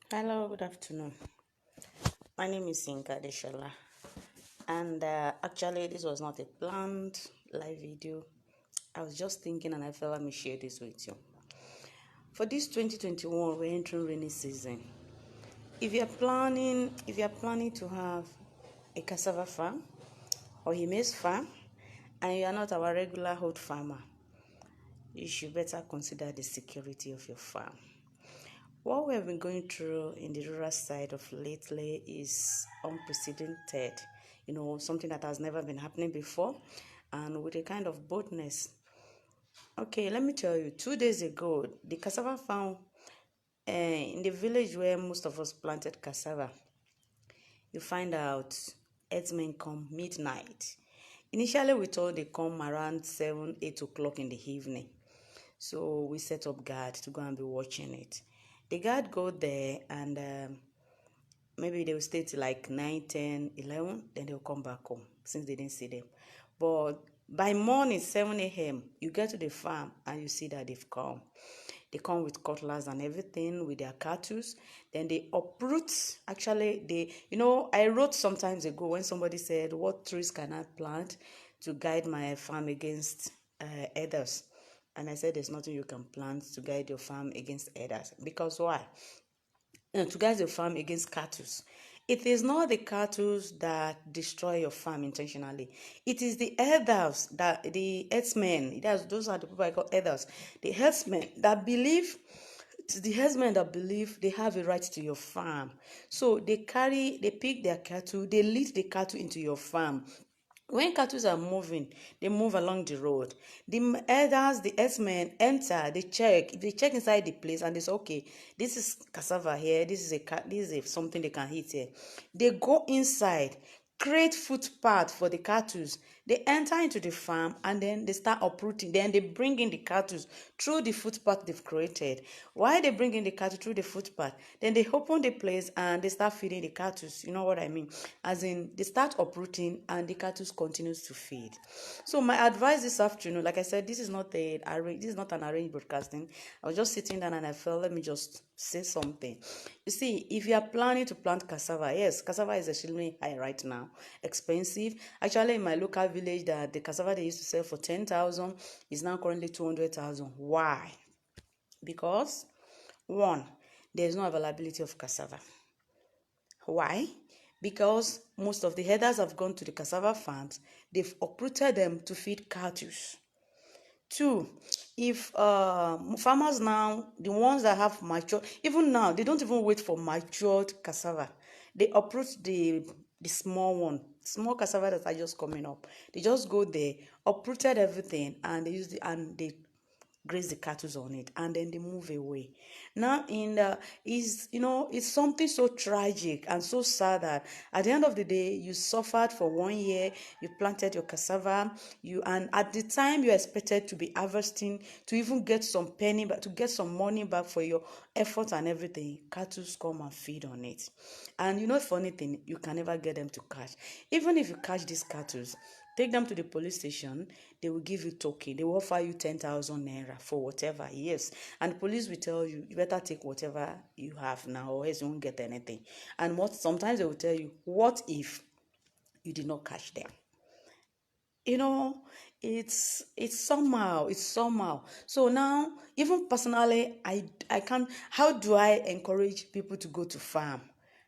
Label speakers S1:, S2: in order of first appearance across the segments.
S1: Hello, good afternoon. My name is Inka Deshala, and actually, this was not a planned live video. I was just thinking, and I felt let me share this with you. For this 2021, we're entering rainy season. If you are planning to have a cassava farm or a maize farm, and you are not our regular hold farmer, you should better consider the security of your farm. What we have been going through in the rural side of lately is unprecedented, something that has never been happening before, and with a kind of boldness. Okay, let me tell you, 2 days ago, the cassava farm in the village where most of us planted cassava, you find out herdsmen come midnight. Initially, we thought they come around 7, 8 o'clock in the evening. So we set up guard to go and be watching it. The guard go there and maybe they will stay till like 9, 10, 11, then they'll come back home since they didn't see them. But by morning, 7 a.m., you get to the farm and you see that they've come. They come with cutlass and everything, with their cattle. Then they uproot. Actually, I wrote sometimes ago when somebody said, what trees can I plant to guide my farm against others? And I said, there's nothing you can plant to guide your farm against others. Because why? To guide your farm against cattle. It is not the cattle that destroy your farm intentionally. It is the elders, the herdsmen. Those are the people I call elders. The herdsmen that believe. It's the herdsmen that believe they have a right to your farm. So they pick their cattle, they lead the cattle into your farm. When cattle are moving, they move along the road. The elders, the herdsmen enter, they check. If they check inside the place and they say, okay, this is cassava here, this is something they can eat here. They go inside, create footpath for the cattle. They enter into the farm and then they start uprooting. Then they bring in the cattle through the footpath they've created. Why they bring in the cattle through the footpath? Then they open the place and they start feeding the cattle. You know what I mean? As in, they start uprooting and the cattle continues to feed. So my advice this afternoon, like I said, this is not an arranged broadcasting. I was just sitting down and I felt, let me just say something. You see, if you are planning to plant cassava, yes, cassava is extremely high right now, expensive. Actually, in my local village, that the cassava they used to sell for 10,000 is now currently 200,000. Why? Because one, there is no availability of cassava. Why? Because most of the herders have gone to the cassava farms, they've uprooted them to feed cattle. Two, if farmers now, the ones that have matured, even now, they don't even wait for matured cassava. They uproot the small one, small cassava that are just coming up. They just go there, uprooted everything, and they graze the cattle on it, and then they move away. Now in the is it's something so tragic and so sad that at the end of the day you suffered for 1 year, you planted your cassava, and at the time you expected to be harvesting, to even get some penny back, to get some money back for your effort and everything, cattle come and feed on it. And funny thing, you can never get them to catch. Even if you catch these cattle, take them to the police station, they will give you token. They will offer you 10,000 naira for whatever. Yes. And the police will tell you, you better take whatever you have now or else you won't get anything. And sometimes they will tell you, what if you did not catch them? you know it's somehow. So now, even personally, I can't. How do I encourage people to go to farm?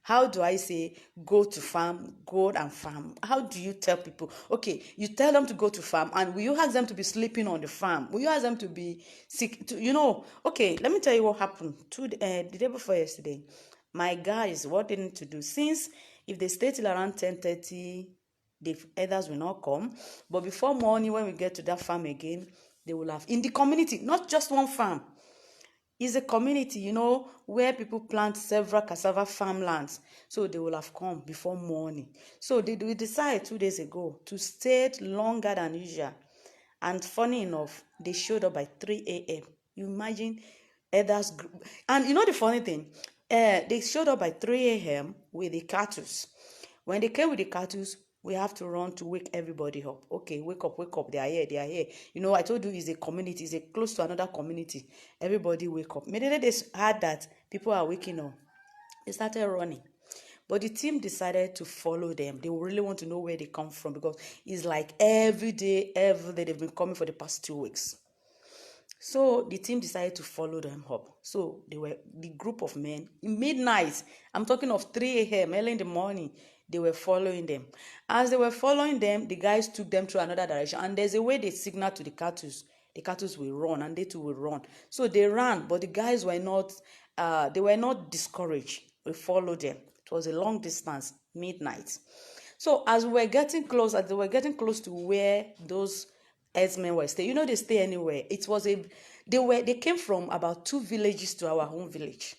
S1: How do I say go to farm, go and farm? How do you tell people? Okay, you tell them to go to farm, and will you ask them to be sleeping on the farm? Will you ask them to be sick? Okay, let me tell you what happened the day before yesterday. My guys, what they need to do, since if they stay till around 10:30, the others will not come. But before morning, when we get to that farm again, they will have in the community, not just one farm. It's a community, where people plant several cassava farmlands. So they will have come before morning. So they decide 2 days ago to stay longer than usual. And funny enough, they showed up by 3 a.m. You imagine others. And the funny thing, they showed up by 3 a.m. with the cattle. When they came with the cattle, we have to run to wake everybody up. Okay, wake up, they are here, they are here. I told you it's a community, it's close to another community. Everybody wake up. Immediately they heard that people are waking up, They started running. But the team decided to follow them. They really want to know where they come from because it's like every day they've been coming for the past 2 weeks. So the team decided to follow them up. So they were the group of men in midnight. I'm talking of 3 a.m. early in the morning. They were following them. As they were following them, the guys took them to another direction. And there's a way they signal to the cattle. The cattle will run, and they too will run. So they ran, but the guys were not. They were not discouraged. We followed them. It was a long distance, midnight. So as we were getting close, as they were getting close to where those herdsmen were staying, they stay anywhere. They came from about 2 villages to our home village.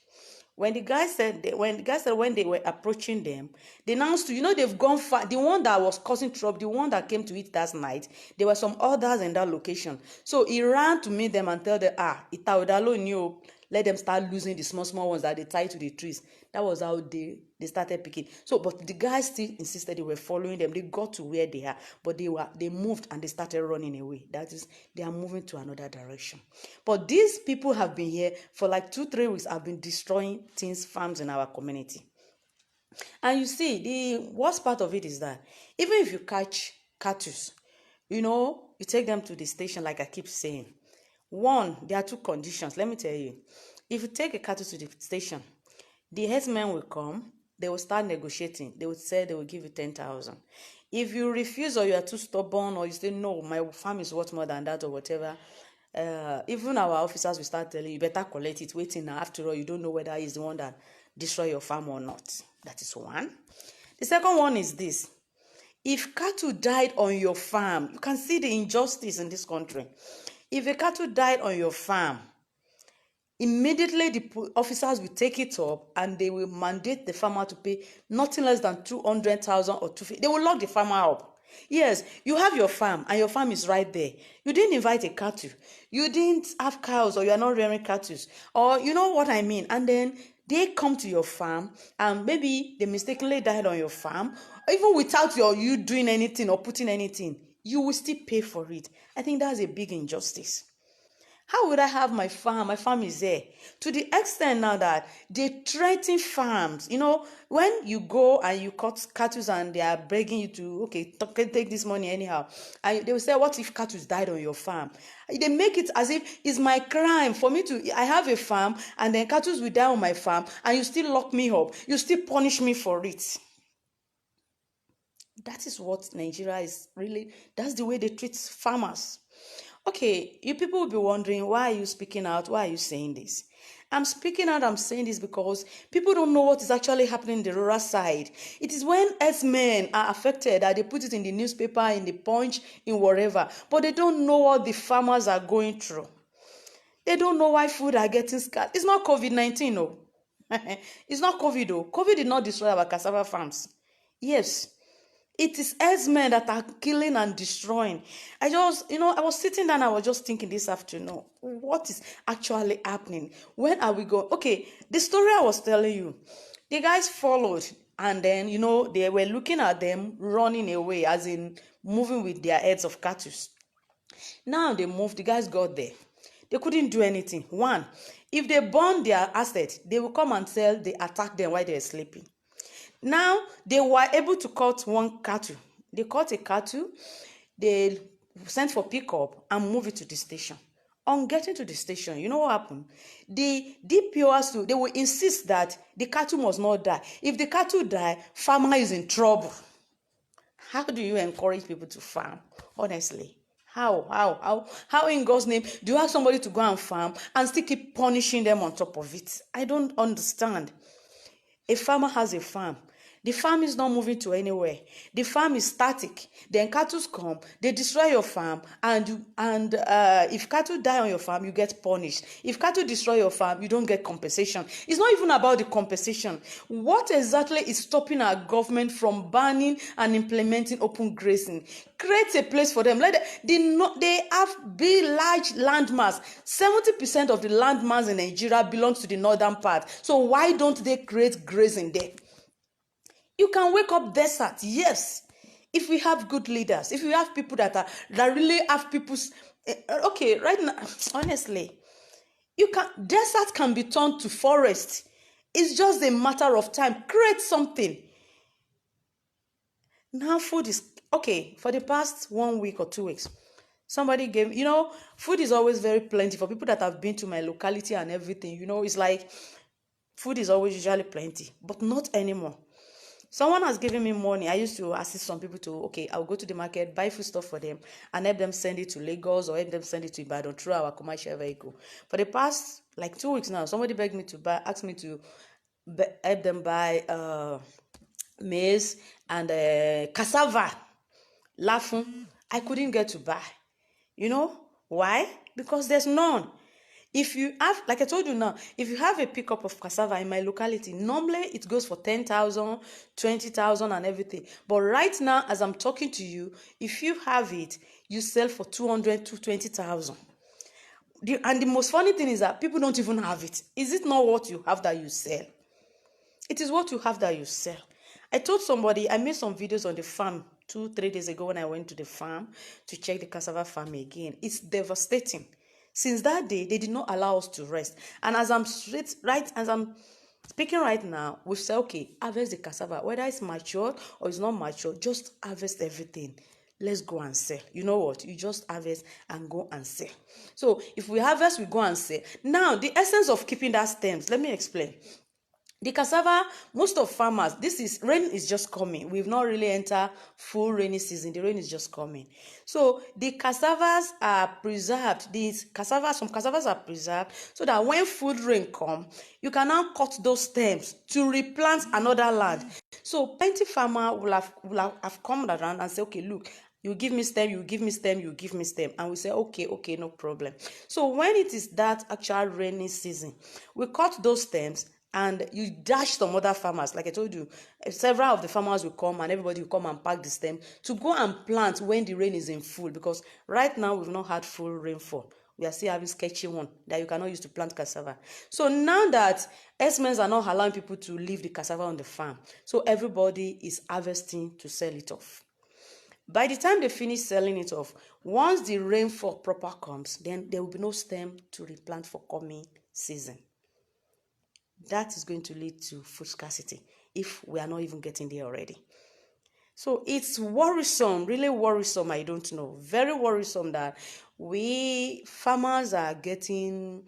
S1: When the guy said when they were approaching them, they announced they've gone far. The one that was causing trouble, the one that came to eat that night, there were some others in that location. So he ran to meet them and tell them, Itaudalo knew, let them start losing the small ones that they tied to the trees. That was how they started picking. So, but the guys still insisted they were following them. They got to where they are, but they moved and they started running away. That is, they are moving to another direction. But these people have been here for like 2-3 weeks. Have been destroying farms in our community. And you see, the worst part of it is that even if you catch cattle, you take them to the station, like I keep saying. One, there are 2 conditions. Let me tell you. If you take a cattle to the station, the herdsmen will come. They will start negotiating. They will say they will give you 10,000. If you refuse or you are too stubborn or you say, no, my farm is worth more than that or whatever, even our officers will start telling you, better collect it, waiting now. After all, you don't know whether he's the one that destroy your farm or not. That is one. The second one is this. If cattle died on your farm, you can see the injustice in this country. If a cattle died on your farm, immediately the officers will take it up and they will mandate the farmer to pay nothing less than 200,000 or 250. They will lock the farmer up. Yes, you have your farm and your farm is right there. You didn't invite a cattle. You didn't have cows or you are not rearing cattle. Or you know what I mean. And then they come to your farm and maybe they mistakenly died on your farm. Even without you doing anything or putting anything, you will still pay for it. I think that's a big injustice. How would I have my farm? My farm is there. To the extent now that they threaten farms. When you go and you cut cattle and they are begging you to, take this money anyhow. And they will say, what if cattle died on your farm? They make it as if it's my crime for me I have a farm and then cattle will die on my farm and you still lock me up. You still punish me for it. That is what Nigeria is really, that's the way they treat farmers. Okay, you people will be wondering, why are you speaking out? Why are you saying this? I'm speaking out, I'm saying this because people don't know what is actually happening in the rural side. It is when herdsmen are affected that they put it in the newspaper, in the Punch, in wherever. But they don't know what the farmers are going through. They don't know why food are getting scarce. It's not COVID-19, no. It's not COVID, though. COVID did not destroy our cassava farms. Yes. It is herdsmen that are killing and destroying. I was sitting down, I was just thinking this afternoon, what is actually happening? When are we going? Okay, the story I was telling you, the guys followed, and then, they were looking at them running away, as in moving with their heads of cattle. Now they moved, the guys got there. They couldn't do anything. One, if they burn their assets, they will come and tell they attacked them while they were sleeping. Now, they were able to cut one cattle. They caught a cattle, they sent for pickup and move it to the station. On getting to the station, you know what happened? The DPOs, they will insist that the cattle must not die. If the cattle die, farmer is in trouble. How do you encourage people to farm? Honestly. How in God's name do you have somebody to go and farm and still keep punishing them on top of it? I don't understand. A farmer has a farm. The farm is not moving to anywhere. The farm is static. Then cattle come, they destroy your farm, and if cattle die on your farm, you get punished. If cattle destroy your farm, you don't get compensation. It's not even about the compensation. What exactly is stopping our government from banning and implementing open grazing? Create a place for them. They have big, large landmass. 70% of the landmass in Nigeria belongs to the northern part. So why don't they create grazing there? You can wake up desert, yes. If we have good leaders, if we have people that really have people's right now, honestly, desert can be turned to forest. It's just a matter of time. Create something. Now food is okay. For the past 1 week or 2 weeks, somebody gave, food is always very plenty for people that have been to my locality and everything. It's like food is always usually plenty, but not anymore. Someone has given me money. I used to assist some people to, okay, I'll go to the market, buy food stuff for them, and help them send it to Lagos or help them send it to Ibadan through our commercial vehicle. For the past like 2 weeks now, somebody begged me to asked me to help them buy maize and cassava, lafun. I couldn't get to buy. Why? Because there's none. If you have, like I told you now, if you have a pickup of cassava in my locality, normally it goes for 10,000, 20,000 and everything. But right now, as I'm talking to you, if you have it, you sell for 200 to 20,000. And the most funny thing is that people don't even have it. Is it not what you have that you sell? It is what you have that you sell. I told somebody, I made some videos on the farm 2-3 days ago when I went to the farm to check the cassava farm again. It's devastating. Since that day, they did not allow us to rest. And as I'm speaking right now, we say, okay, harvest the cassava. Whether it's mature or it's not mature, just harvest everything. Let's go and sell. You know what? You just harvest and go and sell. So if we harvest, we go and sell. Now, the essence of keeping that stems, let me explain. The cassava, most of farmers, rain is just coming. We've not really entered full rainy season. The rain is just coming. So the cassavas are preserved. Some cassavas are preserved so that when full rain come, you can now cut those stems to replant another land. So plenty farmer will have come around and say, okay, look, you give me stem, you give me stem, you give me stem. And we say, okay, no problem. So when it is that actual rainy season, we cut those stems and you dash some other farmers. Like I told you, several of the farmers will come and everybody will come and pack the stem to go and plant when the rain is in full, because right now we've not had full rainfall. We are still having sketchy one that you cannot use to plant cassava. So now that herdsmen are not allowing people to leave the cassava on the farm, so everybody is harvesting to sell it off. By the time they finish selling it off, once the rainfall proper comes, then there will be no stem to replant for coming season. That is going to lead to food scarcity if we are not even getting there already. So it's worrisome, really worrisome, I don't know. Very worrisome that we farmers are getting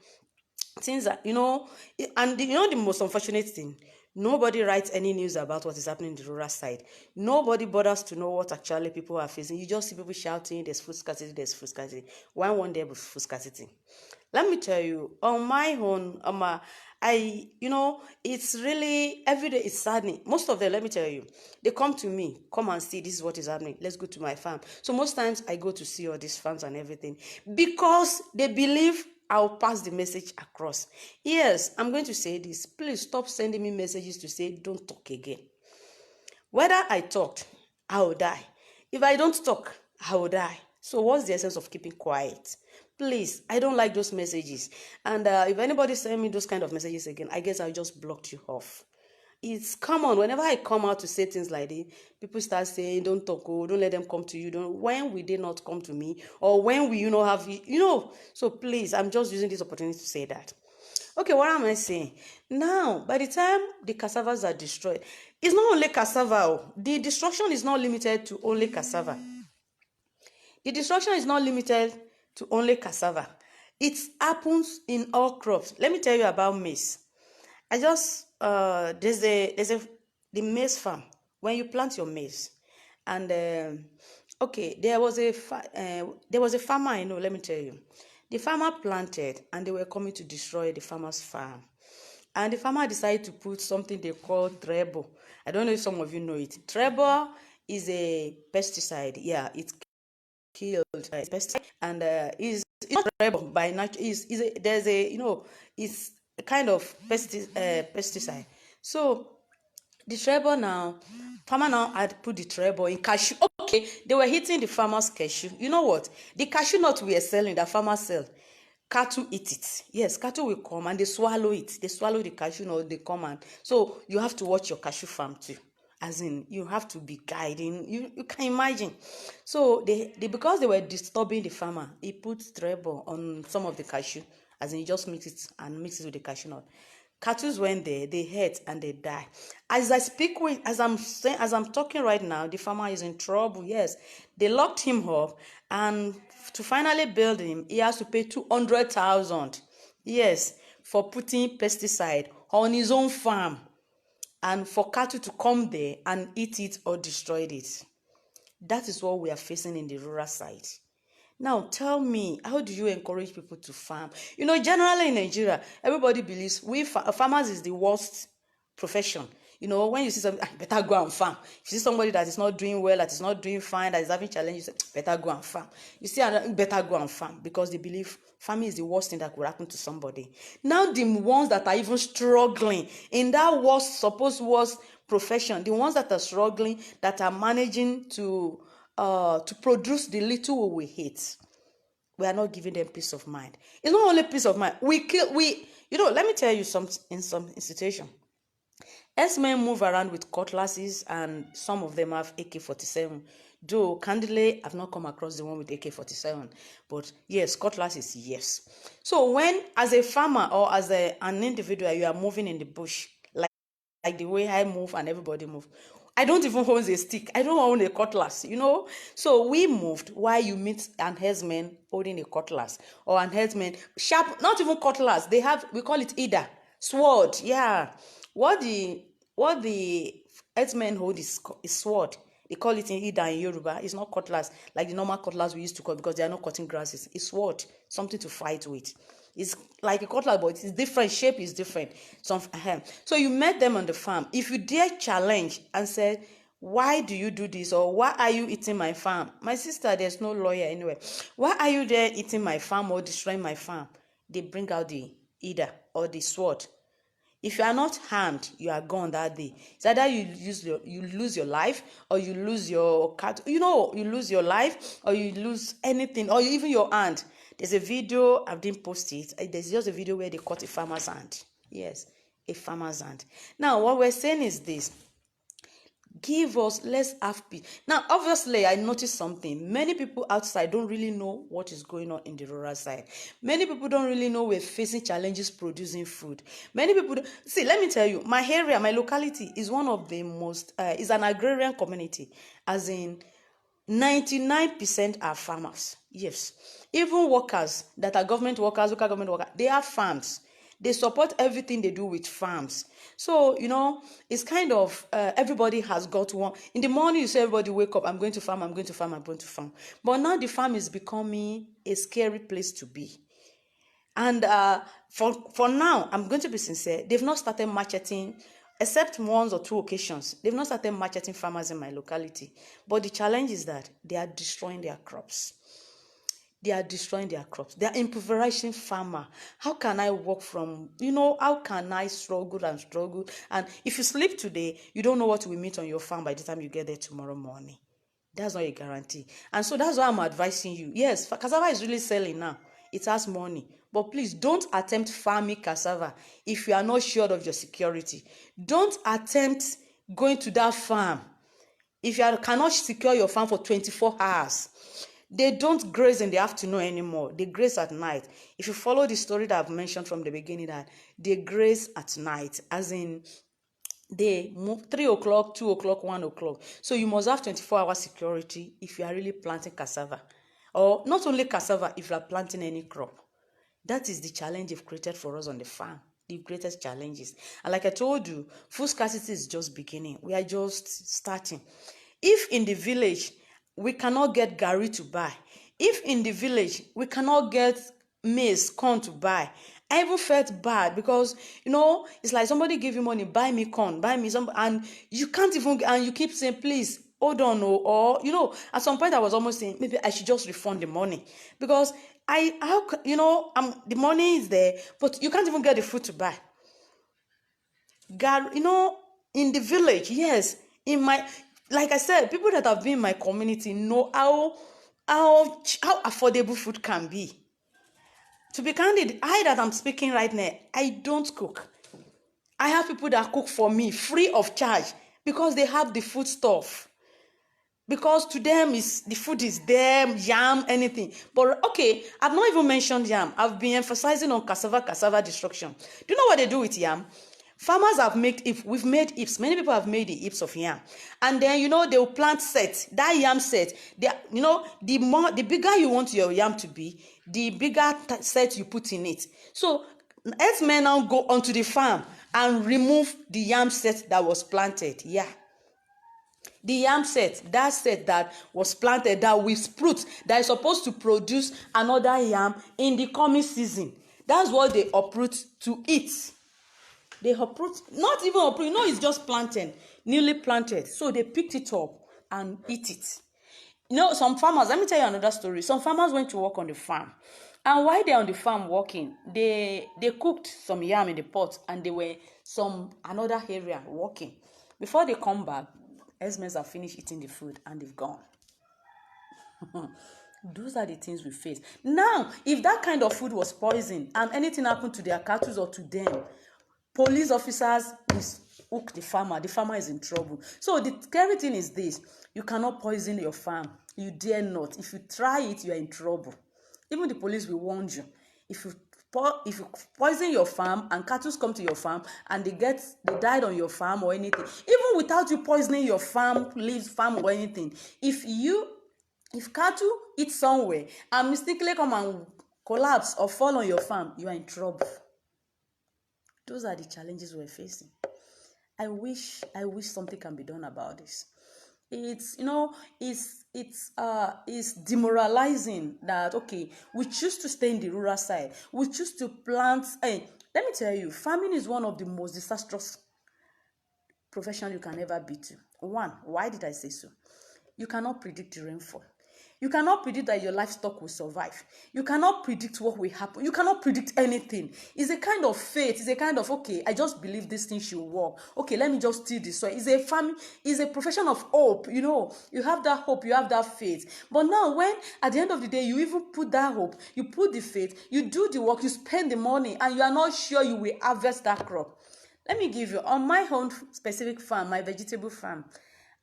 S1: things that, and the most unfortunate thing, nobody writes any news about what is happening in the rural side. Nobody bothers to know what actually people are facing. You just see people shouting, there's food scarcity, there's food scarcity. Why won't there be food scarcity? Let me tell you, on my own, it's really, every day it's saddening. Most of them, let me tell you, they come to me, come and see this is what is happening. Let's go to my farm. So most times I go to see all these farms and everything because they believe I'll pass the message across. Yes, I'm going to say this. Please stop sending me messages to say, don't talk again. Whether I talked, I will die. If I don't talk, I will die. So what's the essence of keeping quiet? Please, I don't like those messages. And if anybody send me those kind of messages again, I guess I'll just block you off. It's common. Whenever I come out to say things like this, people start saying, don't talk, don't let them come to you. When will they not come to me? Or when will you not have, So please, I'm just using this opportunity to say that. Okay, what am I saying? Now, by the time the cassavas are destroyed, it's not only cassava. The destruction is not limited to only cassava. The destruction is not limited to only cassava. It happens in all crops. Let me tell you about maize. There's the maize farm. When you plant your maize, and there was a farmer I know. Let me tell you, the farmer planted, and they were coming to destroy the farmer's farm, and the farmer decided to put something they call treble. I don't know if some of you know it. Treble is a pesticide. Yeah, it killed pesticide, and is treble by nature. It's a kind of pesticide. So the treble now, farmer now had put the treble in cashew. Okay, they were hitting the farmer's cashew. You know what? The cashew nut we are selling, that farmer sell, cattle eat it. Yes, cattle will come and they swallow it. They swallow the cashew nut, they come and so you have to watch your cashew farm too. As in, you have to be guiding. You can imagine. So they because they were disturbing the farmer, he put treble on some of the cashew. As in, he just mix it with the cashew nut. Cattle went there, they hurt and they die. As I'm talking right now, the farmer is in trouble. Yes, they locked him up, and to finally build him, he has to pay 200,000. Yes, for putting pesticide on his own farm, and for cattle to come there and eat it or destroy it. That is what we are facing in the rural side. Now, tell me, how do you encourage people to farm? Generally in Nigeria, everybody believes farmers is the worst profession. When you see somebody, better go and farm. If you see somebody that is not doing well, that is not doing fine, that is having challenges, you say, better go and farm. You see, better go and farm, because they believe farming is the worst thing that could happen to somebody. Now, the ones that are even struggling in that supposed worst profession, the ones that are struggling, that are managing to produce the little we hate, we are not giving them peace of mind. It's not only peace of mind. Let me tell you something. In some situation, Herdsmen move around with cutlasses, and some of them have AK-47. Though, candidly, I've not come across the one with AK-47. But yes, cutlasses, yes. So when, as a farmer or as an individual, you are moving in the bush, like the way I move and everybody move, I don't even own a stick. I don't own a cutlass, So we moved while you meet an herdsman holding a cutlass, or an herdsman sharp, not even cutlass. We call it either sword. Yeah. What the herdsmen hold is sword. They call it in Ida in Yoruba. It's not cutlass like the normal cutlass we used to cut, because they are not cutting grasses. It's sword, something to fight with. It's like a cutlass, but it's different. Shape is different. So you met them on the farm. If you dare challenge and said, why do you do this? Or why are you eating my farm? My sister, there's no lawyer anywhere. Why are you there eating my farm or destroying my farm? They bring out the either or the sword. If you are not harmed, you are gone that day. It's either you lose your life, or you lose your cat. You lose your life, or you lose anything, or even your hand. There's a video, I didn't post it. There's just a video where they cut a farmer's hand. Yes, a farmer's hand. Now, what we're saying is this. Let's have peace. Now, obviously, I noticed something. Many people outside don't really know what is going on in the rural side. Many people don't really know we're facing challenges producing food. Many people see, let me tell you, my area, my locality is one of the most, is an agrarian community, as in 99% are farmers. Yes. Even workers that are government workers, local government workers, they have farms. They support everything they do with farms. So, it's kind of, everybody has got one. In the morning, you say everybody wake up, I'm going to farm, I'm going to farm, I'm going to farm. But now the farm is becoming a scary place to be. And for now, I'm going to be sincere, they've not started marketing, except one or two occasions. They've not started marketing farmers in my locality. But the challenge is that they are destroying their crops. They are destroying their crops. They are impoverishing farmer. How can I work from, how can I struggle and struggle? And if you sleep today, you don't know what will meet on your farm by the time you get there tomorrow morning. That's not a guarantee. And so that's why I'm advising you. Yes, cassava is really selling now. It has money. But please don't attempt farming cassava if you are not sure of your security. Don't attempt going to that farm if you cannot secure your farm for 24 hours. They don't graze in the afternoon anymore. They graze at night. If you follow the story that I've mentioned from the beginning, that they graze at night, as in they move 3 o'clock, 2 o'clock, 1 o'clock. So you must have 24-hour security if you are really planting cassava. Or not only cassava, if you are planting any crop. That is the challenge they've created for us on the farm. The greatest challenges. And like I told you, food scarcity is just beginning. We are just starting. If in the village we cannot get gari to buy, if in the village we cannot get maize, corn to buy, I even felt bad because, it's like somebody give you money, buy me corn, buy me some, and you can't even, and you keep saying, please, hold on, or, at some point I was almost saying, maybe I should just refund the money, because the money is there, but you can't even get the food to buy. In the village, yes, like I said, people that have been in my community know how affordable food can be. To be candid, that I'm speaking right now, I don't cook. I have people that cook for me free of charge because they have the food stuff. because to them is the food is there, yam, anything. But okay, I've not even mentioned yam. I've been emphasizing on cassava destruction. Do you know what they do with yam? Farmers have made we've made heaps. Many people have made the heaps of yam, and then they will plant set. That yam set, the bigger you want your yam to be, the bigger set you put in it. So herdsmen now go onto the farm and remove the yam set that was planted. Yeah. The yam set, that set that was planted, that will sprout, that is supposed to produce another yam in the coming season. That's what they uproot to eat. They uproot, not even uproot, it's just planted, newly planted. So they picked it up and eat it. Some farmers, let me tell you another story. Some farmers went to work on the farm. And while they're on the farm working, they cooked some yam in the pot, and they were another area working. Before they come back, herdsmen have finished eating the food and they've gone. Those are the things we face. Now, if that kind of food was poisoned and anything happened to their cattle or to them, police officers will hook the farmer. The farmer is in trouble. So the scary thing is this: you cannot poison your farm. You dare not. If you try it, you are in trouble. Even the police will warn you. If you poison your farm and cattle come to your farm and they died on your farm or anything, even without you poisoning your farm, leaves farm or anything, if cattle eat somewhere and mistakenly come and collapse or fall on your farm, you are in trouble. Those are the challenges we're facing. I wish something can be done about this. It's demoralizing that, okay, we choose to stay in the rural side. We choose to plant. Let me tell you, farming is one of the most disastrous profession you can ever be to. One, why did I say so? You cannot predict the rainfall. You cannot predict that your livestock will survive. You cannot predict what will happen. You cannot predict anything. It's a kind of faith. It's a kind of, okay, I just believe this thing should work. Okay, let me just till the soil. It's a profession of hope. You have that hope, you have that faith. But now when, at the end of the day, you even put that hope, you put the faith, you do the work, you spend the money, and you are not sure you will harvest that crop. Let me give you, on my own specific farm, my vegetable farm,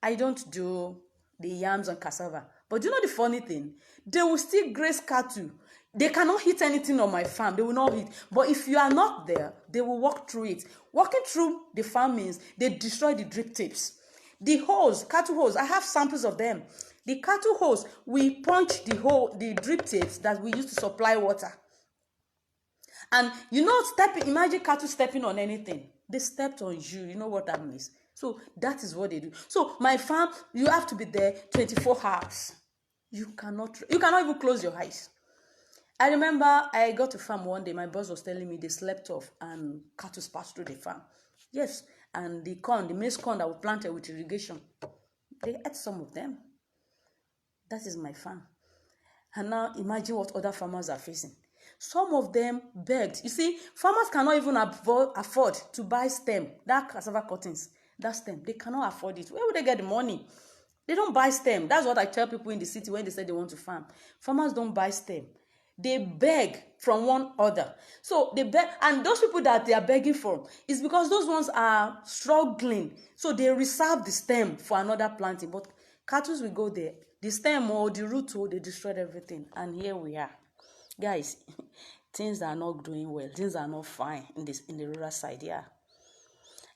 S1: I don't do the yams and cassava. But do you know the funny thing? They will still graze cattle. They cannot hit anything on my farm. They will not hit. But if you are not there, they will walk through it. Walking through the farm means they destroy the drip tips. The hose, cattle hose, I have samples of them. The cattle hose, we punch the drip tips that we use to supply water. And imagine cattle stepping on anything. They stepped on you. You know what that means? So that is what they do. So my farm, you have to be there 24 hours. You cannot even close your eyes. I remember I got to farm one day. My boss was telling me they slept off and cattle passed through the farm. Yes, and the maize corn that we planted with irrigation, they ate some of them. That is my farm. And now imagine what other farmers are facing. Some of them begged. You see, farmers cannot even afford to buy stem, that cassava cuttings. That stem, they cannot afford it. Where would they get the money? They don't buy stem. That's what I tell people in the city when they say they want to farm. Farmers don't buy stem. They beg from one other. So they beg, and those people that they are begging from is because those ones are struggling. So they reserve the stem for another planting. But cattle will go there. The stem or the root, they destroyed everything. And here we are. Guys, things are not doing well. Things are not fine in the rural side, yeah.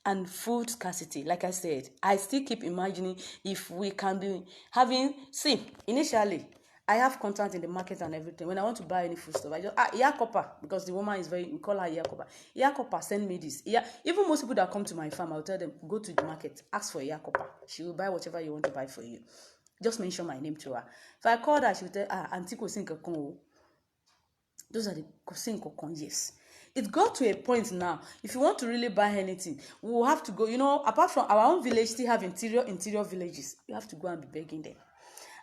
S1: And food scarcity, like I said, I still keep imagining if we can be initially, I have contact in the market and everything. When I want to buy any food stuff, I just, Iyakopa, because the woman is we call her Iyakopa. Iyakopa, send me this. Even most people that come to my farm, I'll tell them, go to the market, ask for Iyakopa. She will buy whatever you want to buy for you. Just mention my name to her. If I call her, she will tell, Auntie Kosin. Those are the Kosin Kokon, yes. It got to a point now, if you want to really buy anything, we will have to go, apart from our own village, still have interior villages. You have to go and be begging them.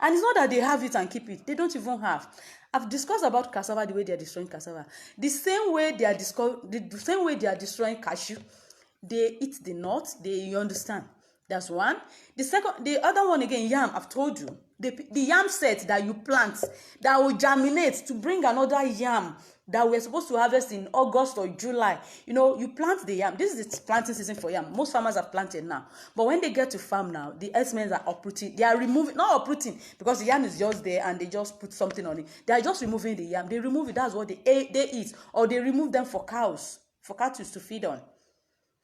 S1: And it's not that they have it and keep it. They don't even have. I've discussed about cassava, the way they are destroying cassava. The same way they are destroying cashew. They eat the nuts. You understand. That's one. The other one again, yam. I've told you, the yam set that you plant that will germinate to bring another yam that we're supposed to harvest in August or July. You know, you plant the yam. This is the planting season for yam. Most farmers have planted now, but when they get to farm now, the herdsmen are uprooting. They are removing, not uprooting, because the yam is just there and they just put something on it. They are just removing the yam. They remove it. That's what they eat, or they remove them for cows, for cattle to feed on.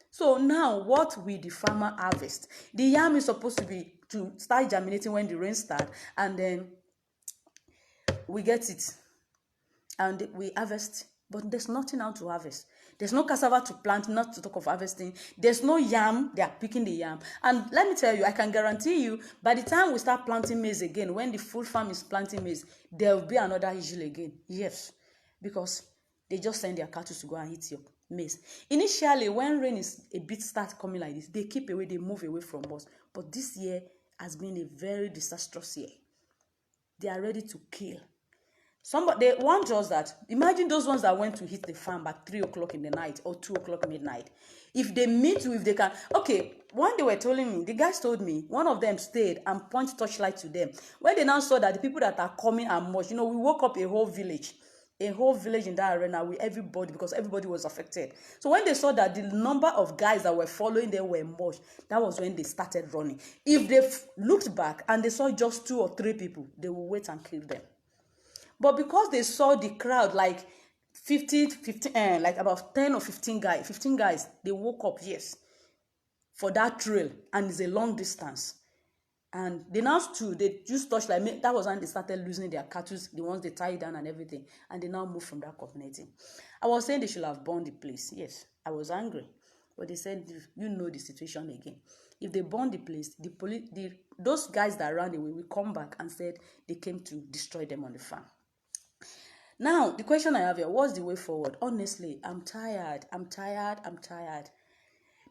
S1: So now, what will the farmer harvest? The yam is supposed to start germinating when the rain starts, and then we get it, and we harvest. But there's nothing out to harvest. There's no cassava to plant, not to talk of harvesting. There's no yam. They are picking the yam. And let me tell you, I can guarantee you, by the time we start planting maize again, when the full farm is planting maize, there will be another issue again. Yes, because they just send their cattle to go and eat your maize. Initially, when rain is a bit start coming like this, they keep away, they move away from us. But this year has been a very disastrous year. They are ready to kill. They want us that, imagine those ones that went to hit the farm at 3 o'clock in the night or 2 o'clock midnight. If they meet you, if they can. Okay, when they were telling me, the guys told me, one of them stayed and pointed torchlight to them. When they now saw that the people that are coming are much, we woke up a whole village in that arena with everybody, because everybody was affected. So when they saw that the number of guys that were following them were much, that was when they started running. If they looked back and they saw just 2 or 3 people, they will wait and kill them. But because they saw the crowd, like 15, like about 10 or 15 guys, they woke up, yes, for that trail, and it's a long distance. And they now stood, they just touched like, that was when they started losing their cattle, the ones they tied down and everything, and they now moved from that community. I was saying they should have burned the place. Yes, I was angry. But they said, you know the situation again. If they burn the place, those guys that ran away will come back and said they came to destroy them on the farm. Now, the question I have here, what's the way forward? Honestly, I'm tired.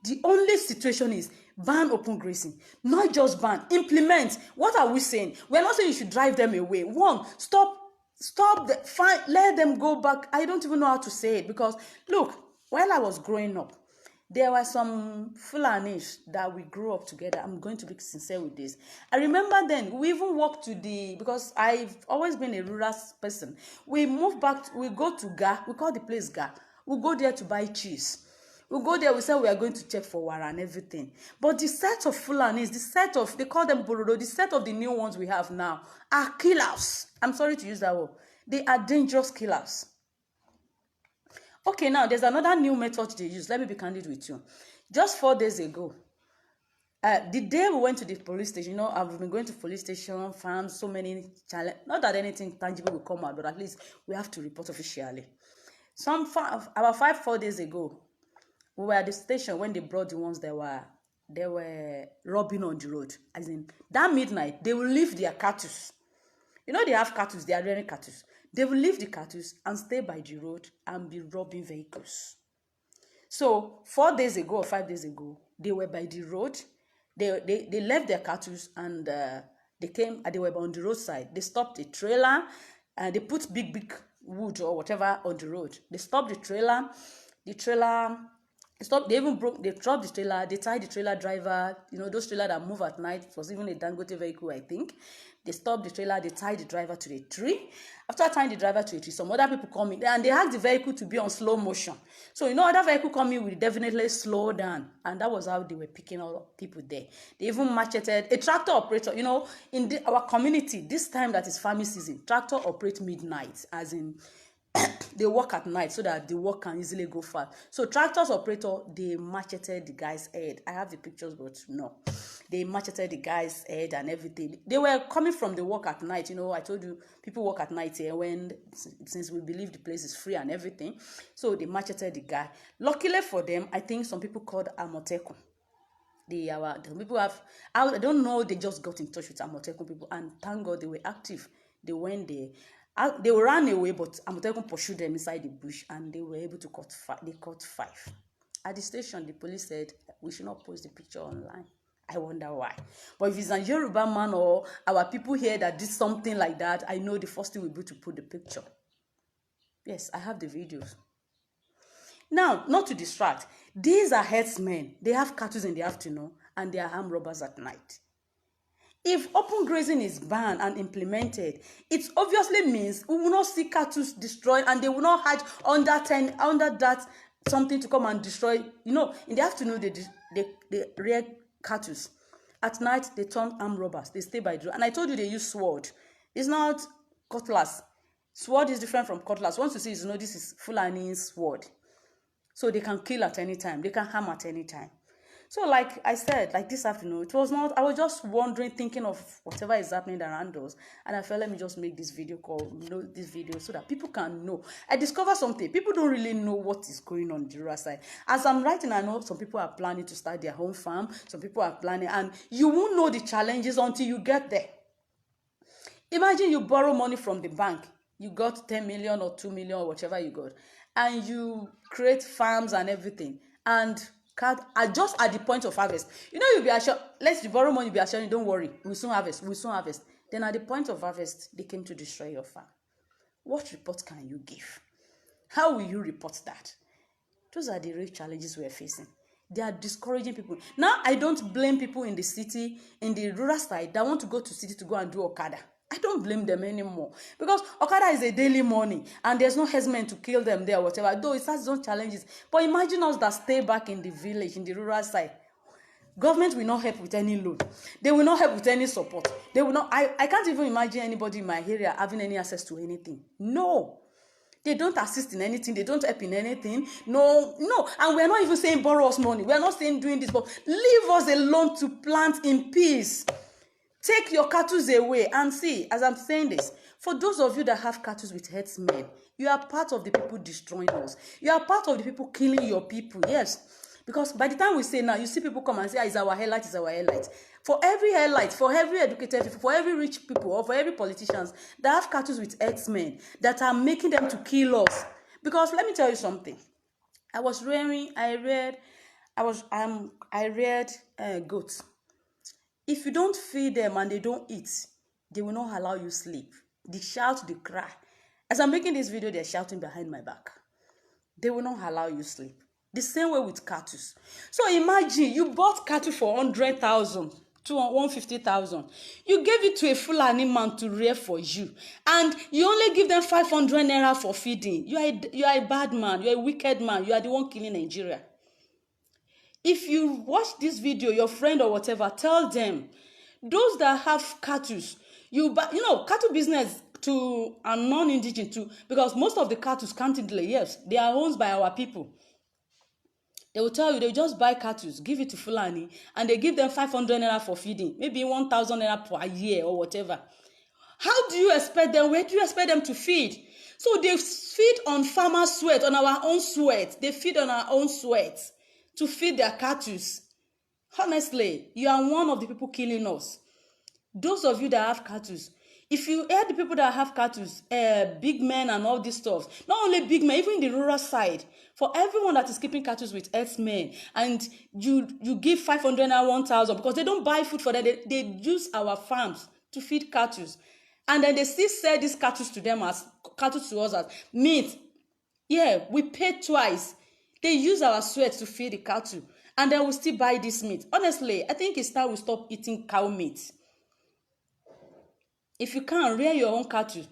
S1: The only situation is ban open grazing. Not just ban, implement. What are we saying? We're not saying you should drive them away. One, stop, let them go back. I don't even know how to say it, because look, while I was growing up, there were some Fulanis that we grew up together. I'm going to be sincere with this. I remember then, we even walked because I've always been a rural person. We moved back, we go to Ga, we call the place Ga. We go there to buy cheese. We go there, we say we are going to check for wara and everything. But the set of Fulanis, they call them Borodo, the set of the new ones we have now are killers. I'm sorry to use that word. They are dangerous killers. Okay, now there's another new method they use. Let me be candid with you. Just 4 days ago, the day we went to the police station, I've been going to police station, farms, so many challenges. Not that anything tangible will come out, but at least we have to report officially. About 4 days ago, we were at the station when they brought the ones that were robbing on the road. As in, that midnight, they will leave their cattle. They have cattle, they are rearing cattle. They will leave the cattle and stay by the road and be robbing vehicles. So 4 days ago or 5 days ago, they were by the road. They left their cattle and they were on the roadside. They stopped the trailer and they put big wood or whatever on the road. They stopped the trailer. They dropped the trailer, they tied the trailer driver, those trailers that move at night. It was even a Dangote vehicle, I think. They stopped the trailer, they tied the driver to the tree. After tying the driver to a tree, some other people come in and they asked the vehicle to be on slow motion. So, other vehicle coming will definitely slow down. And that was how they were picking all people there. They even macheted a tractor operator. In our community, this time that is farming season, tractor operate midnight, as in they work at night so that the work can easily go fast. So tractors operator, they macheted the guy's head. I have the pictures, but no. They macheted the guy's head and everything. They were coming from the work at night. I told you, people work at night here since we believe the place is free and everything. So they macheted the guy. Luckily for them, I think some people called Amotekun. The people I don't know, they just got in touch with Amotekun people, and thank God they were active. They went there. They ran away, but Amotekun pursued them inside the bush, and they were able to cut 5. At the station, the police said, we should not post the picture online. I wonder why. But if it's a Yoruba man or our people here that did something like that, I know the first thing will be to put the picture. Yes, I have the videos. Now, not to distract, these are herdsmen. They have cattle in the afternoon, and they are armed robbers at night. If open grazing is banned and implemented, it obviously means we will not see cattle destroyed, and they will not hide under that something to come and destroy. You know, in the afternoon they rear cattle. At night they turn armed robbers. They stay by the road. And I told you they use sword. It's not cutlass. Sword is different from cutlass. Once you see, you know this is Fulani's sword. So they can kill at any time. They can harm at any time. So like I said, like this afternoon, it was not, I was just wondering, thinking of whatever is happening around us. And I felt, let me just make this video this video so that people can know. I discovered something. People don't really know what is going on the rural side. As I'm writing, I know some people are planning to start their own farm. Some people are planning, and you won't know the challenges until you get there. Imagine you borrow money from the bank. You got 10 million or 2 million or whatever you got. And you create farms and everything. And just at the point of harvest, you know, you'll be assured, let's you borrow money, be assured, don't worry, we'll soon harvest. Then at the point of harvest, they came to destroy your farm. What report can you give? How will you report that? Those are the real challenges we're facing. They are discouraging people. Now, I don't blame people in the city, in the rural side, that want to go to city to go and do Okada. I don't blame them anymore, because Okada is a daily money and there's no herdsmen to kill them there or whatever, though it has its own challenges. But imagine us that stay back in the village, in the rural side. Government will not help with any loan. They will not help with any support. They will not. I can't even imagine anybody in my area having any access to anything. No. They don't assist in anything. They don't help in anything. No. And we're not even saying borrow us money. We're not saying doing this, but leave us alone to plant in peace. Take your cattle away. And see, as I'm saying this, for those of you that have cattle with herdsmen, you are part of the people destroying us. You are part of the people killing your people. Yes. Because by the time we say now, you see people come and say, it's our highlight, it's our highlight. For every highlight, for every educated people, for every rich people, or for every politicians that have cattle with herdsmen that are making them to kill us. Because let me tell you something. I reared goats. If you don't feed them and they don't eat, they will not allow you sleep. They shout, they cry. As I'm making this video, they're shouting behind my back. They will not allow you sleep. The same way with cattle. So imagine you bought cattle for 100,000 to 150,000. You gave it to a Fulani man to rear for you, and you only give them 500 naira for feeding. You are a bad man. You are a wicked man. You are the one killing Nigeria. If you watch this video, your friend or whatever, tell them, those that have cattle, cattle business to a non-indigenous too, because most of the cattle can't delay. Yes, they are owned by our people. They will tell you, they will just buy cattle, give it to Fulani, and they give them 500 naira for feeding, maybe 1,000 naira per year or whatever. How do you expect them? Where do you expect them to feed? So they feed on farmer sweat, on our own sweat. They feed on our own sweat to feed their cattle. Honestly, you are one of the people killing us. Those of you that have cattle, if you hear the people that have cattle, big men and all this stuff, not only big men, even in the rural side, for everyone that is keeping cattle with herdsmen, and you give 500 and 1,000 because they don't buy food for them, they use our farms to feed cattle, and then they still sell these cattle to them as cattle to us as meat. Yeah, we pay twice. They use our sweat to feed the cattle, and then we still buy this meat. Honestly, I think it's time we stop eating cow meat. If you can't rear your own cattle.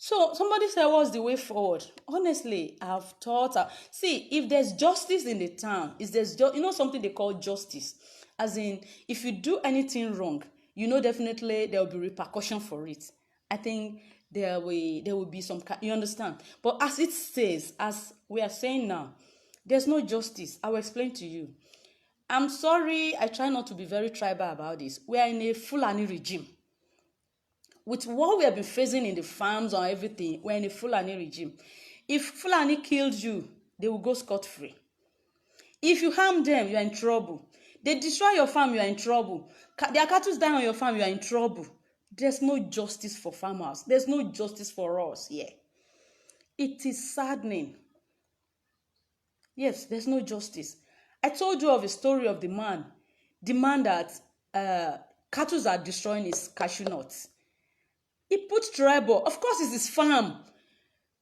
S1: So somebody said, what's the way forward? Honestly, I've thought, see, if there's justice in the town, something they call justice, as in, if you do anything wrong, definitely there will be repercussion for it. I think there will be some, you understand? But as it says, as we are saying now, there's no justice. I will explain to you. I'm sorry, I try not to be very tribal about this. We are in a Fulani regime. With what we have been facing in the farms or everything, we're in a Fulani regime. If Fulani killed you, they will go scot-free. If you harm them, you are in trouble. They destroy your farm, you are in trouble. Their cattle die on your farm, you are in trouble. There's no justice for farmers. There's no justice for us here. It is saddening. Yes, there's no justice. I told you of a story of the man that cattle are destroying his cashew nuts. He put tribal. Of course, it's his farm.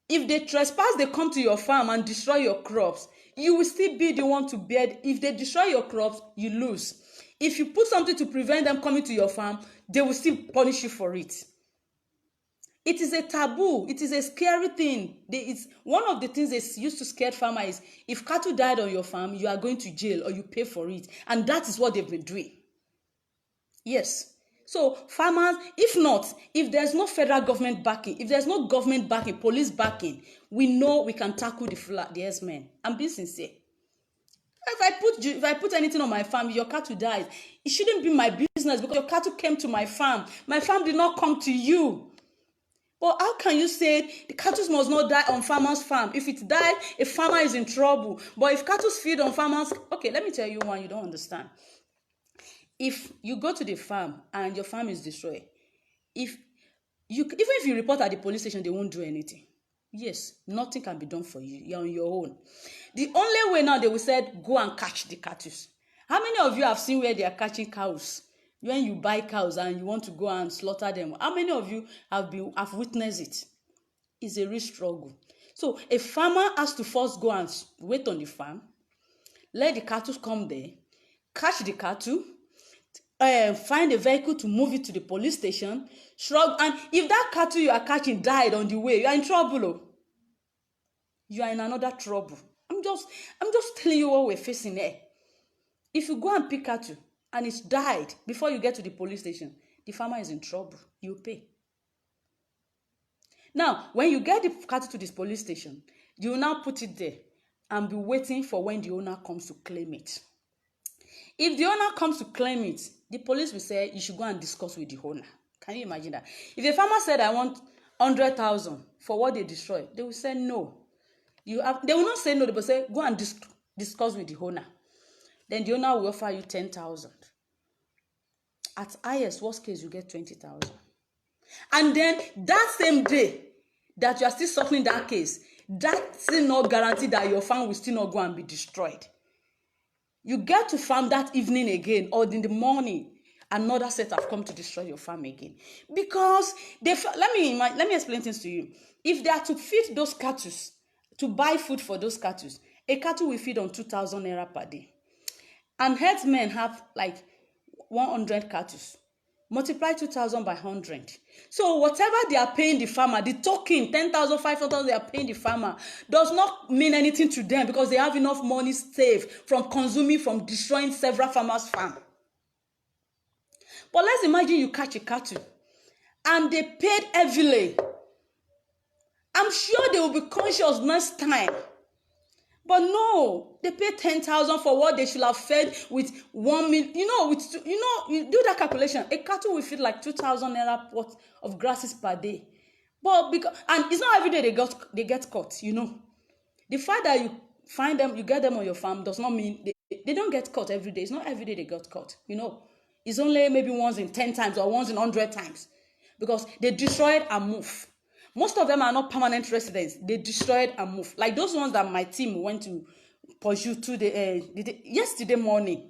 S1: If they trespass, they come to your farm and destroy your crops.
S2: you will still be the one to bear. If they destroy your crops, you lose. If you put something to prevent them coming to your farm, they will still punish you for it. It is a taboo. It is a scary thing. It's one of the things they used to scare farmers is if cattle died on your farm, you are going to jail or you pay for it. And that is what they've been doing. Yes. So farmers, if there's no federal government backing, if there's no government backing, police backing, we know we can tackle the herdsmen. I'm being sincere. If I put anything on my farm, your cattle dies, it shouldn't be my business because your cattle came to my farm. My farm did not come to you. But how can you say the cattle must not die on farmer's farm? If it died, a farmer is in trouble. But if cattle feed on farmers, okay, let me tell you one you don't understand. If you go to the farm and your farm is destroyed, even if you report at the police station, they won't do anything. Yes, nothing can be done for you. You're on your own. The only way now they will say, go and catch the cattle. How many of you have seen where they are catching cows? When you buy cows and you want to go and slaughter them, how many of you have witnessed it? It's a real struggle. So a farmer has to first go and wait on the farm, let the cattle come there, catch the cattle, find a vehicle to move it to the police station, and if that cattle you are catching died on the way, you are in trouble. Oh. You are in another trouble. I'm just telling you what we're facing there. If you go and pick cattle and it's died before you get to the police station, the farmer is in trouble. You pay. Now, when you get the cattle to this police station, you will now put it there and be waiting for when the owner comes to claim it. If the owner comes to claim it, the police will say you should go and discuss with the owner. Can you imagine that? If a farmer said, I want 100,000 for what they destroyed, they will say no. They will not say no, they will say, go and discuss with the owner. Then the owner will offer you 10,000. At highest, worst case, you get 20,000. And then that same day that you are still suffering that case, that's still not guaranteed that your farm will still not go and be destroyed. You get to farm that evening again, or in the morning, another set have come to destroy your farm again. Because let me explain things to you. If they are to feed those cattle, to buy food for those cattle, a cattle will feed on 2,000 naira per day. And herdsmen have like 100 cattle. Multiply 2,000 by 100. So whatever they are paying the farmer, the token, 10,000, 5,000 they are paying the farmer, does not mean anything to them because they have enough money saved from destroying several farmers' farms. But let's imagine you catch a cattle and they paid heavily. I'm sure they will be conscious next time. But no, they pay 10,000 for what they should have fed with 1 million. You do that calculation. A cattle will feed like 2,000 naira worth of grasses per day. And it's not every day they get caught. The fact that you find them, you get them on your farm does not mean they don't get caught every day. It's not every day they got caught. It's only maybe once in 10 times or once in 100 times, because they destroyed and move. Most of them are not permanent residents. They destroyed and moved. Like those ones that my team went to pursue yesterday morning.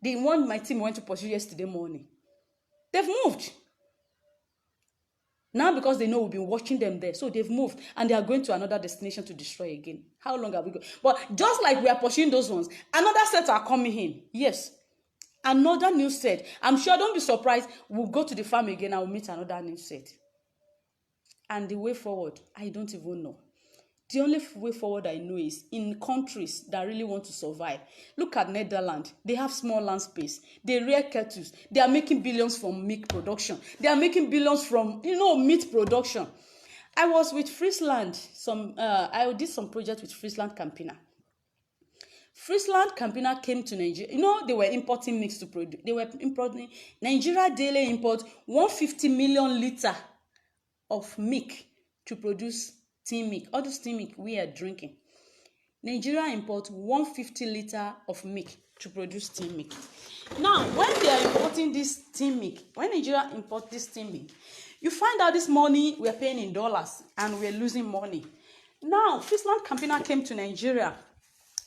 S2: The one my team went to pursue yesterday morning. They've moved. Now because they know we've been watching them there. So they've moved and they are going to another destination to destroy again. How long are we going? But just like we are pursuing those ones, another set are coming in. Yes. Another new set. I'm sure, don't be surprised, we'll go to the farm again and we'll meet another new set. And the way forward, I don't even know. The only way forward I know is in countries that really want to survive. Look at Netherlands. They have small land space. They rear cattle. They are making billions from milk production. They are making billions from, meat production. I was with Friesland. I did some project with Friesland Campina. Friesland Campina came to Nigeria. They were importing mix to produce. They were importing. Nigeria daily import 150 million liter of milk to produce tin milk. All those tin milk we are drinking. Nigeria import 150 liter of milk to produce tin milk. Now, when they are importing this tin milk, when Nigeria import this tin milk, you find out this money we are paying in dollars and we are losing money. Now, Friesland Campina came to Nigeria.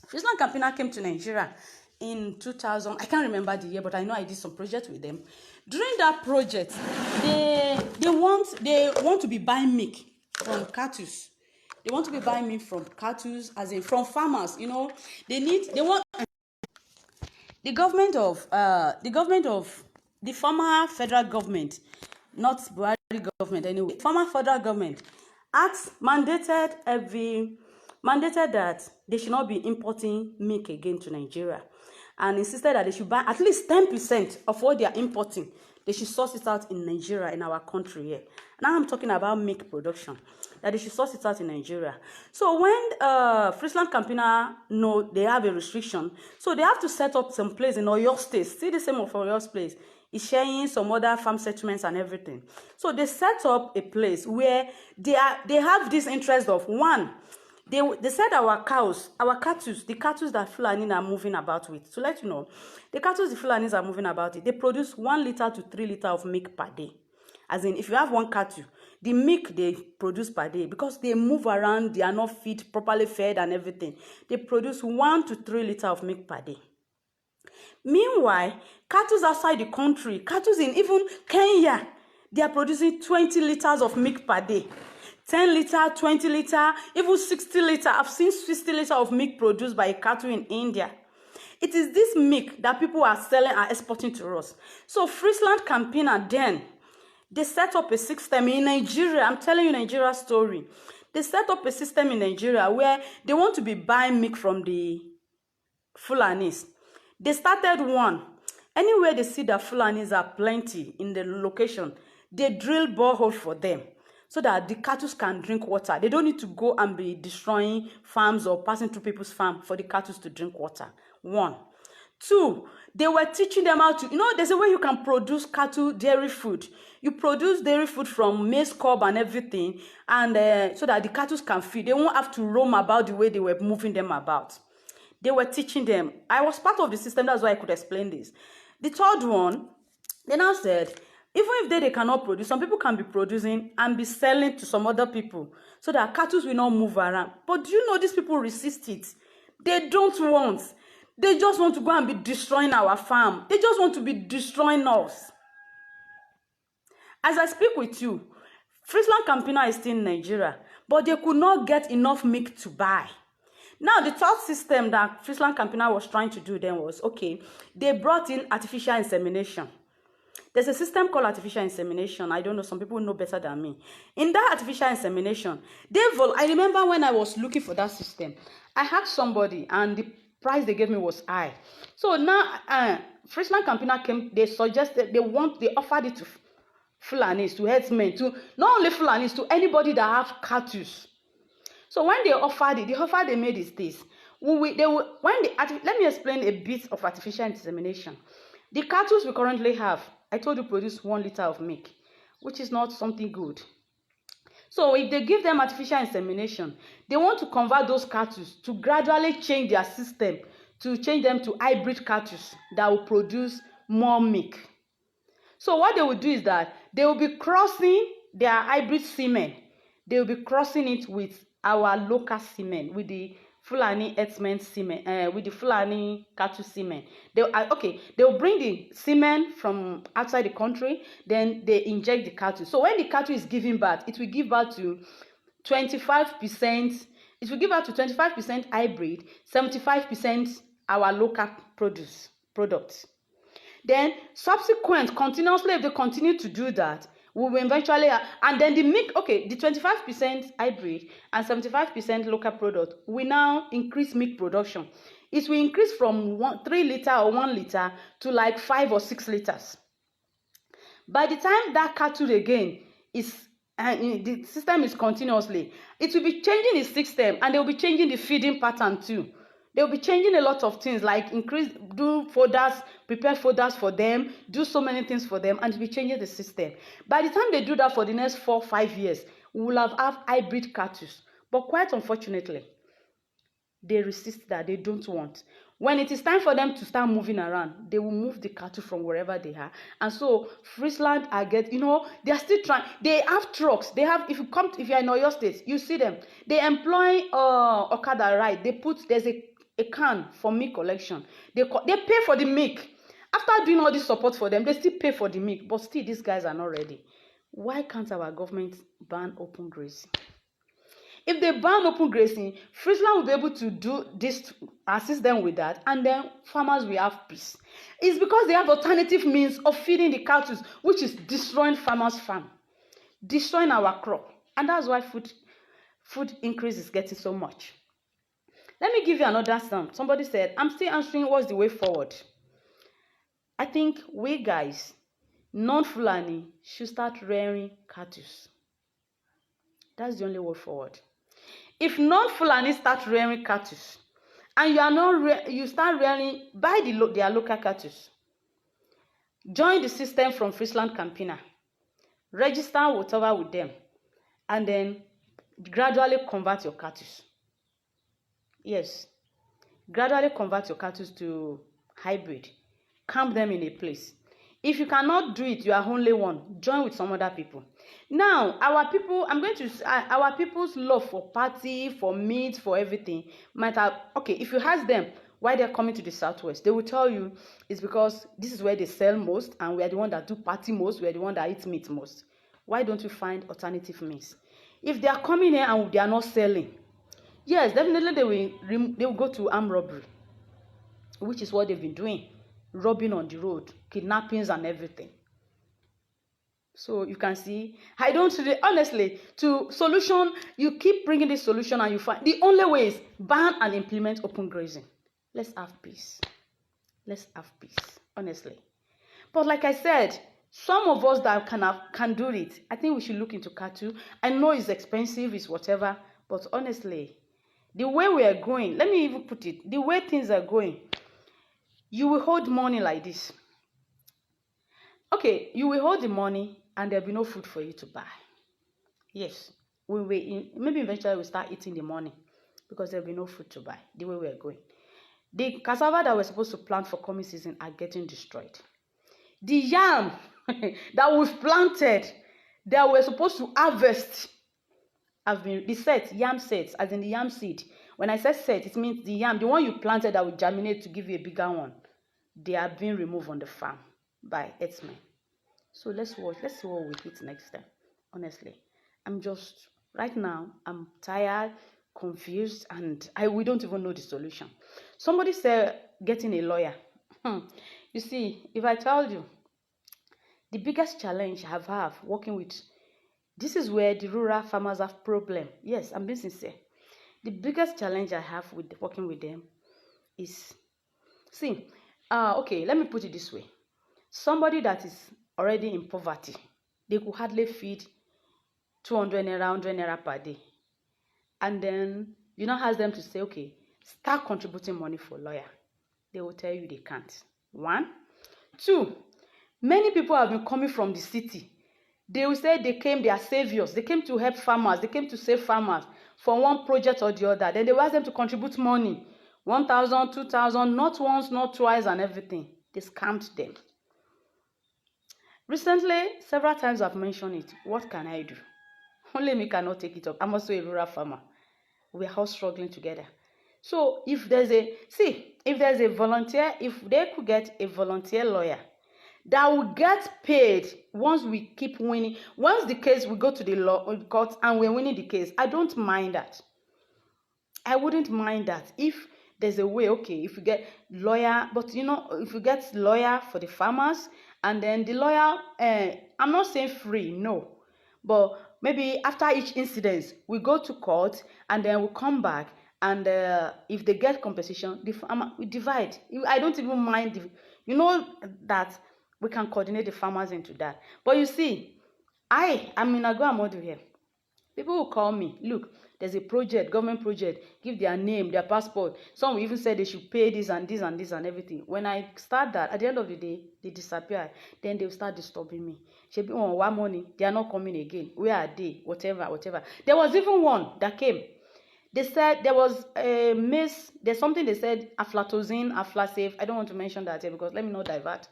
S2: Friesland Campina came to Nigeria in 2000. I can't remember the year, but I know I did some project with them. During that project, they want to be buying milk from cattle. They want to be buying meat from cattle, as in from farmers. You know, they want the former federal government, not Buhari government anyway, former federal government mandated that they should not be importing milk again to Nigeria, and insisted that they should buy at least 10% of what they are importing. They should source it out in Nigeria, in our country here. Now I'm talking about milk production, that they should source it out in Nigeria. So when Friesland Campina know they have a restriction, so they have to set up some place in Oyo State. See the same of Oyo's place. It's sharing some other farm settlements and everything. So they set up a place where they have this interest of, one, they said our cattle, the cattle that Fulani are moving about with. To let you know, the cattle the Fulanis are moving about it, they produce 1 liter to 3 liters of milk per day. As in, if you have one cattle, the milk they produce per day, because they move around, they are not properly fed and everything, they produce 1 to 3 liters of milk per day. Meanwhile, cattle outside the country, cattle in even Kenya, they are producing 20 liters of milk per day. 10 liter, 20 liter, even 60 liter. I've seen 60 liter of milk produced by a cattle in India. It is this milk that people are selling and exporting to us. So Friesland Campina then, they set up a system in Nigeria. I'm telling you Nigeria's story. They set up a system in Nigeria where they want to be buying milk from the Fulanis. They started one. Anywhere they see that Fulanis are plenty in the location, they drill borehole for them, so that the cattle can drink water. They don't need to go and be destroying farms or passing through people's farm for the cattle to drink water. 1. 2, they were teaching them how to, there's a way you can produce cattle dairy food. You produce dairy food from maize cob and everything, and so that the cattle can feed. They won't have to roam about the way they were moving them about. They were teaching them. I was part of the system, that's why I could explain this. The third one, they now said, even if they cannot produce, some people can be producing and be selling to some other people, so that cattle will not move around. But do you know these people resist it? They don't want. They just want to go and be destroying our farm. They just want to be destroying us. As I speak with you, Friesland Campina is still in Nigeria, but they could not get enough milk to buy. Now, the third system that Friesland Campina was trying to do then was, okay, they brought in artificial insemination. There's a system called artificial insemination. I don't know, some people know better than me. In that artificial insemination, I remember when I was looking for that system, I asked somebody and the price they gave me was high. So now, Friesland Campina came, they suggested, they offered it to Fulanis, to herdsmen, to not only Fulanis, to anybody that have cattle. So when they offered it, the offer they made is this. Let me explain a bit of artificial insemination. The cattle we currently have, I told you, produce 1 liter of milk, which is not something good. So if they give them artificial insemination, they want to convert those cattle to gradually change their system, to change them to hybrid cattle that will produce more milk. So what they will do is that they will be crossing their hybrid semen. They will be crossing it with our local semen, with the Fulani Herdsmen semen, with the Fulani cattle semen. They will bring the semen from outside the country, then they inject the cattle. So when the cattle is giving birth, it will give birth to 25%. It will give birth to 25% hybrid, 75% our local products. Then continuously, if they continue to do that, we will eventually and then the milk, the 25% hybrid and 75% local product will now increase milk production. It will increase from 3 liter or 1 liter to like 5 or 6 liters. By the time that cattle again is the system is continuously, it will be changing the system, and they will be changing the feeding pattern too. They will be changing a lot of things, like do fodders, prepare fodders for them, do so many things for them, and be changing the system. By the time they do that for the next 4-5 years, we will have hybrid cattle. But quite unfortunately, they resist that. They don't want. When it is time for them to start moving around, they will move the cattle from wherever they are. And so Friesland they are still trying. They have trucks. They have, if you are in Oyo State, you see them. They employ Okada ride. There's a can for milk collection. They pay for the milk. After doing all this support for them, they still pay for the milk. But still, these guys are not ready. Why can't our government ban open grazing? If they ban open grazing, Friesland will be able to do this, assist them with that, and then farmers will have peace. It's because they have alternative means of feeding the cattle, which is destroying farmers' farm, destroying our crop, and that's why food increase is getting so much. Let me give you another sum. Somebody said, I'm still answering what's the way forward. I think we guys, non-Fulani, should start rearing cattle. That's the only way forward. If non-Fulani start rearing cattle, and you are not you start rearing, buy their local cattle, join the system from Friesland Campina, register whatever with them, and then gradually convert your cattle. Yes, gradually convert your cattle to hybrid. Camp them in a place. If you cannot do it, you are only one. Join with some other people. Now, our people, our people's love for party, for meat, for everything might have, okay, if you ask them why they're coming to the Southwest, they will tell you it's because this is where they sell most, and we are the one that do party most, we are the one that eat meat most. Why don't you find alternative means? If they are coming here and they are not selling, yes, definitely they will go to armed robbery, which is what they've been doing. Robbing on the road, kidnappings and everything. So you can see, I don't really, honestly, to solution, you keep bringing this solution and you find, the only way is ban and implement open grazing. Let's have peace. Let's have peace, honestly. But like I said, some of us that can do it, I think we should look into cattle. I know it's expensive, it's whatever, but honestly, the way we are going, let me even put it, the way things are going, you will hold money like this. Okay, you will hold the money and there'll be no food for you to buy. Yes, maybe eventually we'll start eating the money because there'll be no food to buy the way we are going. The cassava that we're supposed to plant for coming season are getting destroyed. The yam that we've planted, that we're supposed to harvest, have been, yam sets, as in the yam seed. When I say set, it means the yam, the one you planted that will germinate to give you a bigger one, they are being removed on the farm by Herdsmen. So let's see what we hit next time. Honestly, right now, I'm tired, confused, and we don't even know the solution. Somebody said getting a lawyer. You see, if I told you, the biggest challenge I have working with, this is where the rural farmers have problem. Yes, I'm being sincere. The biggest challenge I have with working with them is, okay, let me put it this way. Somebody that is already in poverty, they could hardly feed 200 naira, 100 naira per day. And then you now ask them to say, okay, start contributing money for lawyer. They will tell you they can't. 1. 2, many people have been coming from the city. They will say they are saviors. They came to help farmers. They came to save farmers for one project or the other. Then they will ask them to contribute money. 1,000, 2,000, not once, not twice, and everything. They scammed them. Recently, several times I've mentioned it. What can I do? Only me cannot take it up. I'm also a rural farmer. We are all struggling together. So if there's a volunteer, if they could get a volunteer lawyer that will get paid once we keep winning, once the case we go to the court and we're winning the case, I don't mind that. I wouldn't mind that if there's a way, okay, if you get lawyer, but if you get lawyer for the farmers, and then the lawyer, I'm not saying free, no, but maybe after each incident, we go to court and then we come back, and if they get compensation, we divide. I don't even mind, that we can coordinate the farmers into that. But you see, I'm in Aguamodu here. People will call me, look, there's a project, government project, give their name, their passport. Some will even say they should pay this and this and this and everything. When I start that, at the end of the day, they disappear. Then they'll start disturbing me. She'll be on one money, they are not coming again. Where are they? Whatever. There was even one that came. They said there was a there's something they said, aflatoxin, aflasafe. I don't want to mention that here because let me not divert.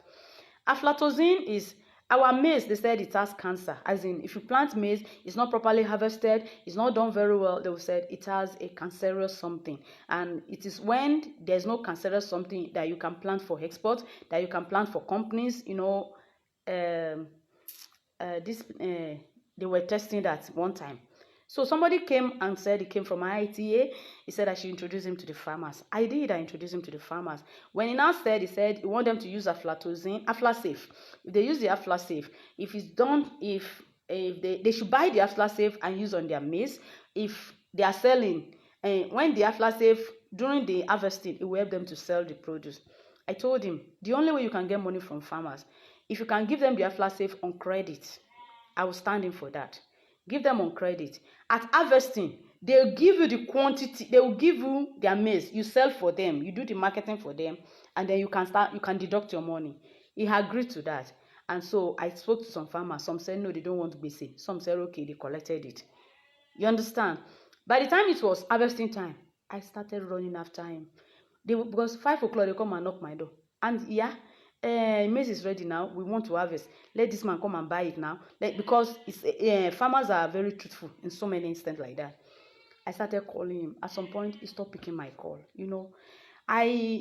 S2: Aflatoxin is our maize. They said it has cancer. As in, if you plant maize, it's not properly harvested, it's not done very well, they will say it has a cancerous something. And it is when there's no cancerous something that you can plant for export, that you can plant for companies. They were testing that one time. So somebody came and said he came from IITA. He said I should introduce him to the farmers. I did. I introduced him to the farmers. When he now said, he said he want them to use aflatoxin, aflasafe. If they use the aflasafe, if it's done, if they should buy the aflasafe and use on their maize. If they are selling, and when the aflasafe during the harvesting, it will help them to sell the produce. I told him the only way you can get money from farmers, if you can give them the aflasafe on credit, I will stand in for that. Give them on credit. At harvesting, they'll give you the quantity, they will give you their maize. You sell for them, you do the marketing for them, and then you can deduct your money. He agreed to that. And so I spoke to some farmers. Some said no, they don't want gbese. Some said okay, they collected it. You understand? By the time it was harvesting time, I started running after him. Because 5 o'clock, they come and knock my door. And maize is ready now. We want to harvest. Let this man come and buy it now. Because farmers are very truthful in so many instances like that. I started calling him. At some point, he stopped picking my call. I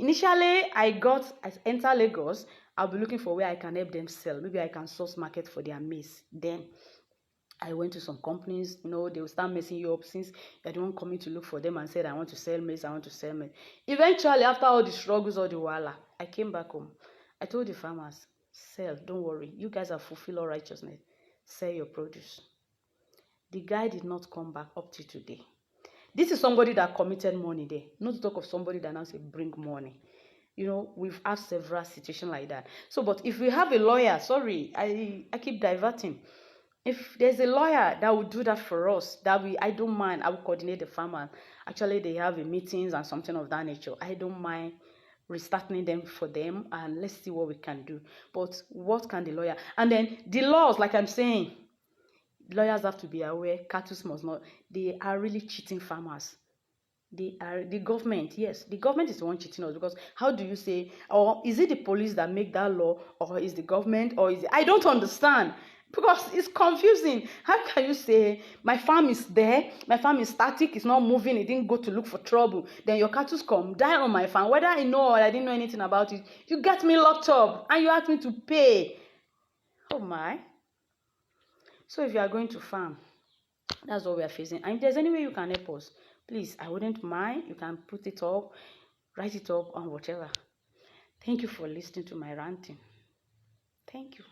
S2: enter Lagos. I'll be looking for where I can help them sell. Maybe I can source market for their maize. Then I went to some companies, they will start messing you up since you're the one coming to look for them and said, I want to sell maize, I want to sell maize. Eventually, after all the struggles, all the wahala, I came back home. I told the farmers, sell, don't worry. You guys have fulfilled all righteousness. Sell your produce. The guy did not come back up to today. This is somebody that committed money there. Not to talk of somebody that now say, bring money. We've had several situations like that. So, but if we have a lawyer, sorry, I keep diverting. If there's a lawyer that will do that for us, I don't mind. I will coordinate the farmer. Actually, they have meetings and something of that nature. I don't mind restarting them for them, and let's see what we can do. But what can the lawyer? And then the laws, like I'm saying, lawyers have to be aware. Cattle must not. They are really cheating farmers. The government, yes, the government is the one cheating us, because how do you say, or is it the police that make that law, or is the government, or is it, I don't understand, because it's confusing. How can you say my farm is there, my farm is static, it's not moving, it didn't go to look for trouble, then your cattle come die on my farm, whether I know or I didn't know anything about it, you get me locked up and you ask me to pay. Oh my. So if you are going to farm, that's what we are facing. And if there's any way you can help us, please, I wouldn't mind. You can put it up, write it up, or whatever. Thank you for listening to my ranting. Thank you.